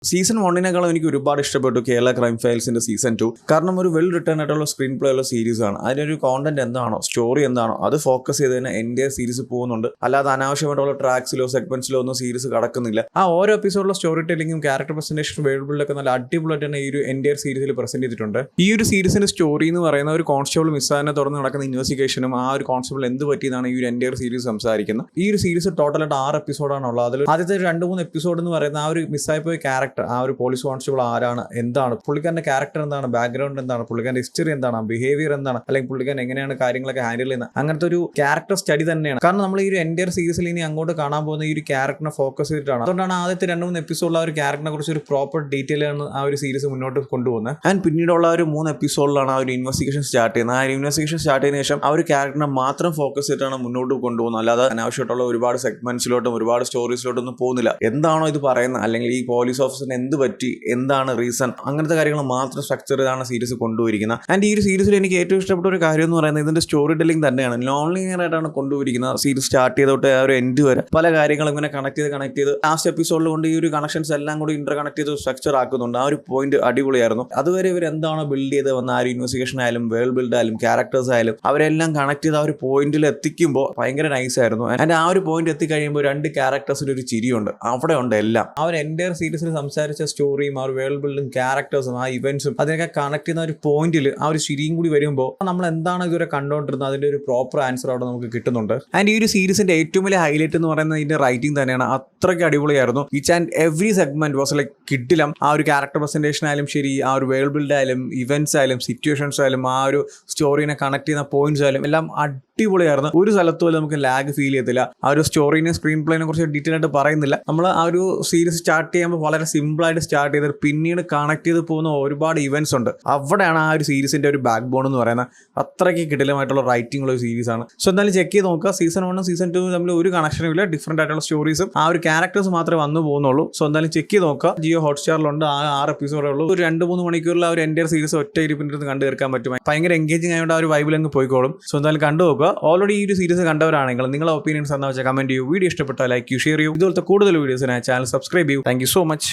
Season 1 എനിക്ക് ഒരുപാട് ഇഷ്ടപ്പെട്ടു കേരള ക്രൈം ഫയൽസിന്റെ സീസൺ 2. കാരണം ഒരു വെൽ റിട്ടേൺ ആയിട്ടുള്ള സ്ക്രീൻ പ്ലേ ഉള്ള സീരീസ് ആണ്. അതിനൊരു കോണ്ടന്റ് എന്താണോ, സ്റ്റോറി എന്താണോ അത് ഫോക്കസ് ചെയ്ത് തന്നെ എൻ്റെ സീരീസ് പോകുന്നുണ്ട്. അല്ലാതെ അനാവശ്യമായിട്ടുള്ള ട്രാക്സിലോ സെഗ്മെന്റ്സിലോ ഒന്നും സീരീസ് കടക്കുന്നില്ല. ആ ഓരോ എപ്പിസോഡിലുള്ള സ്റ്റോറി ടെല്ലിങ്ങും ക്യാരക്ടർ പ്രസന്റേഷൻ വേൾഡിലൊക്കെ നല്ല അടിപൊളിയായിട്ട് തന്നെ ഈ ഒരു എൻ്റെ സീരീസിൽ പ്രസന്റ് ചെയ്തിട്ടുണ്ട്. ഈ ഒരു സീരീസിന്റെ സ്റ്റോറി എന്ന് പറയുന്ന ഒരു കോൺസ്റ്റബിൾ മിസ്സാനെ തുറന്ന് നടക്കുന്ന ഇൻവെസ്റ്റിഗേഷനും ആ ഒരു കോൺസ്റ്റബിൾ എന്ത് പറ്റിയെന്നാണ് ഈ ഒരു എൻ്റെ സീരീസ് സംസാരിക്കുന്നത്. ഈ ഒരു സീരീസ് ടോട്ടലായിട്ട് 6 എപ്പിസോഡാണുള്ളത്. അതിൽ ആദ്യത്തെ 2-3 എപ്പിസോഡ് എന്ന് പറയുന്ന ആ ഒരു മിസ്സായി പോയ ക്യാരക്ടർ, ആ ഒരു പോലീസ് കോൺസ്റ്റബിൾ ആരാണ്, എന്താണ് പുള്ളിക്കാരന്റെ ക്യാരക്ടർ, എന്താണ് ബാക്ക്ഗ്രൗണ്ട്, എന്താണ് പുള്ളിക്കാരന്റെ ഹിസ്റ്ററി, എന്താണ് ബിഹേവിയർ, എന്താണ് അല്ലെങ്കിൽ പുള്ളിക്കാരൻ എങ്ങനെയാണ് കാര്യങ്ങളൊക്കെ ഹാൻഡിൽ ചെയ്യുന്നത്, അങ്ങനത്തെ ഒരു ക്യാരക്ടർ സ്റ്റഡി തന്നെയാണ്. കാരണം നമ്മൾ ഈ ഒരു എൻ്റെ സീരീസിൽ ഇനി അങ്ങോട്ട് കാണാൻ പോകുന്ന ഈ ഒരു ക്യാരക്ടറിനെ ഫോക്കസ് ചെയ്തിട്ടാണ്. അതുകൊണ്ടാണ് ആദ്യത്തെ 2-3 എപ്പിസോഡിൽ ആ ഒരു ക്യാരക്ടറിനെ കുറിച്ച് ഒരു പ്രോപ്പർ ഡീറ്റെയിൽ ആണ് ആ ഒരു സീരീസ് മുന്നോട്ട് കൊണ്ടുപോകുന്നത്. ആൻഡ് പിന്നീടുള്ള ഒരു 3 എപ്പിസോഡിലാണ് ആ ഒരു ഇൻവെസ്റ്റിഗേഷൻ സ്റ്റാർട്ട് ചെയ്യുന്നത്. ആ ഒരു ഇൻവെസ്റ്റിഗേഷൻ സ്റ്റാർട്ട് ചെയ്തതിനു ശേഷം ആ ഒരു ക്യാരക്ടറിനെ മാത്രം ഫോക്കസ് ചെയ്തിട്ടാണ് മുന്നോട്ട് കൊണ്ടുപോകുന്നത്. അല്ലാതെ അനാവശ്യമായിട്ടുള്ള ഒരുപാട് സെഗ്മെന്റ്സിലോട്ടും ഒരുപാട് സ്റ്റോറീസിലോട്ടൊന്നും പോകുന്നില്ല. എന്താണോ ഇത് പറയുന്നത്, അല്ലെങ്കിൽ ഈ പോലീസ് ഓഫീസറിന് എന്ത് പറ്റി, എന്താണ് റീസൺ, അങ്ങനത്തെ കാര്യങ്ങൾ മാത്രം സ്ട്രക്ചർ ചെയ്താണ് സീരീസ് കൊണ്ടുപോയിരിക്കുന്നത്. ആൻഡ് ഈ ഒരു സീരീസിൽ എനിക്ക് ഏറ്റവും ഇഷ്ടപ്പെട്ട ഒരു കാര്യം എന്ന് പറയുന്നത് ഇതിന്റെ സ്റ്റോറി ടെല്ലിംഗ് തന്നെയാണ്. നോൺ ലീനിയർ ആയിട്ടാണ് കൊണ്ടുപോയിരിക്കുന്നത്. സീരീസ് സ്റ്റാർട്ട് ചെയ്തോട്ട് ആ ഒരു എൻഡ് വരെ പല കാര്യങ്ങളും ഇങ്ങനെ കണക്ട് ചെയ്ത് ലാസ്റ്റ് എപ്പിസോഡിൽ കൊണ്ട് ഈ ഒരു കണക്ഷൻസ് എല്ലാം കൂടി ഇന്റർ കണക്ട് ചെയ്ത് സ്ട്രക്ചർ ആക്കുന്നുണ്ട്. ആ ഒരു പോയിന്റ് അടിപൊളിയായിരുന്നു. അതുവരെ ഇവർ എന്താണോ ബിൽഡ് ചെയ്ത് വന്ന ആ ഒരു ഇൻവെസ്റ്റിഗേഷൻ ആയാലും വേൾഡ് ബിൽഡ് ആയാലും ക്യാരക്ടേഴ്സ് ആയാലും അവരെല്ലാം കണക്ട് ചെയ്ത് ആ ഒരു പോയിന്റിൽ എത്തിക്കുമ്പോൾ ഭയങ്കര നൈസ് ആയിരുന്നു. ആൻഡ് ആ ഒരു പോയിന്റ് എത്തിക്കഴിയുമ്പോൾ 2 ക്യാരക്ടേഴ്സിന് ഒരു ചിരിയുണ്ട്. അവിടെ ഉണ്ട് എല്ലാം. ആ ഒരു എൻ്റെ സീരീസിൽ സംസാരിച്ച സ്റ്റോറിയും ആ ഒരു വേൾഡ് ബിൽഡും ക്യാരക്ടേഴ്സും ആ ഇവന്റ്സും അതിനൊക്കെ കണക്ട് ചെയ്യുന്ന ഒരു പോയിന്റിൽ ആ ഒരു ചിരിയും കൂടി വരുമ്പോൾ നമ്മൾ എന്താണ് ഇതുവരെ കണ്ടുകൊണ്ടിരുന്നത് അതിന്റെ ഒരു പ്രോപ്പർ ആൻസർ അവിടെ നമുക്ക് കിട്ടുന്നുണ്ട്. ആൻഡ് ഈ ഒരു സീരീസിന്റെ ഏറ്റവും വലിയ ഹൈലൈറ്റ് എന്ന് പറയുന്നത് ഇതിന്റെ റൈറ്റിംഗ് തന്നെയാണ്. അത്രയ്ക്ക് അടിപൊളിയായിരുന്നു. Each and every segment was like കിഡിലും. ആ ഒരു ക്യാരക്ടർ പ്രസന്റേഷൻ ആയാലും ശരി, ആ ഒരു വേൾഡ് ബിൽഡ് ആയാലും ഇവന്റ്സ് ആയാലും സിറ്റുവേഷൻസ് ആയാലും ആ ഒരു സ്റ്റോറിനെ കണക്ട് ചെയ്യുന്ന പോയിന്റ്സ് ആയാലും എല്ലാം അടിപൊളിയായിരുന്നു. ഒരു സ്ഥലത്ത് പോലും നമുക്ക് ലാഗ് ഫീൽ ചെയ്തില്ല. ആ ഒരു സ്റ്റോറിനെ സ്ക്രീൻ പ്ലേനെ കുറിച്ച് ഡീറ്റെയിൽ ആയിട്ട് പറയുന്നില്ല. നമ്മൾ ആ ഒരു സീരീസ് സ്റ്റാർട്ട് ചെയ്യുമ്പോൾ വളരെ സിമ്പിൾ ആയിട്ട് സ്റ്റാർട്ട് ചെയ്ത് പിന്നീട് കണക്ട് ചെയ്ത് പോകുന്ന ഒരുപാട് ഇവന്റ്സ് ഉണ്ട്. അവിടെയാണ് ആ ഒരു സീരീസിന്റെ ഒരു ബാക്ക് ബോൺ എന്ന് പറയുന്നത്. അത്രയ്ക്ക് കിടിലമായിട്ടുള്ള റൈറ്റിംഗ് ഉള്ള ഒരു സീരീസ് ആണ്. സോ എന്തായാലും ചെക്ക് ചെയ്ത് നോക്കുക. സീസൺ 1 സീസൺ 2 തമ്മിൽ ഒരു കണക്ഷനും ഇല്ല. ഡിഫറെന്റ് ആയിട്ടുള്ള സ്റ്റോറീസും ആ ഒരു ക്യാരക്ടേഴ്സ് മാത്രമേ വന്നു പോകുന്നുള്ളൂ. സോ എന്തായാലും ചെക്ക് ചെയ്ത് നോക്കുക. ജിയോ ഹോട്ട്സ്റ്റാറിലുണ്ട്. ആ 6 എപ്പിസോഡേ ഉള്ളൂ. ഒരു 2-3 മണിക്കൂറിൽ ആ ഒരു എൻ്റെ സീരീസ് ഒറ്റ ഇരിപ്പിൻ്റെ കണ്ടു തീർക്കാൻ പറ്റും. ഭയങ്കര എൻഗേജിങ് ആയതുകൊണ്ട് ആ ഒരു വൈബിൽ അങ്ങ് പോയിക്കോളും. സോ എന്തായാലും കണ്ടു നോക്കുക. ഓൾറെഡി ഈ ഒരു സീരീസ് കണ്ടവരാണെങ്കിൽ നിങ്ങളുടെ ഒപ്പീനിയൻസ് എന്താ വെച്ചാൽ കമന്റ് ചെയ്യൂ. വീഡിയോ ഇഷ്ടപ്പെട്ടാൽ ലൈക്ക് ചെയ്യൂ, ഷെയർ ചെയ്യൂ. ഇതുപോലത്തെ കൂടുതൽ വീഡിയോസിനായി ചാനൽ സബ്സ്ക്രൈബ് ചെയ്യൂ. Thank you so much.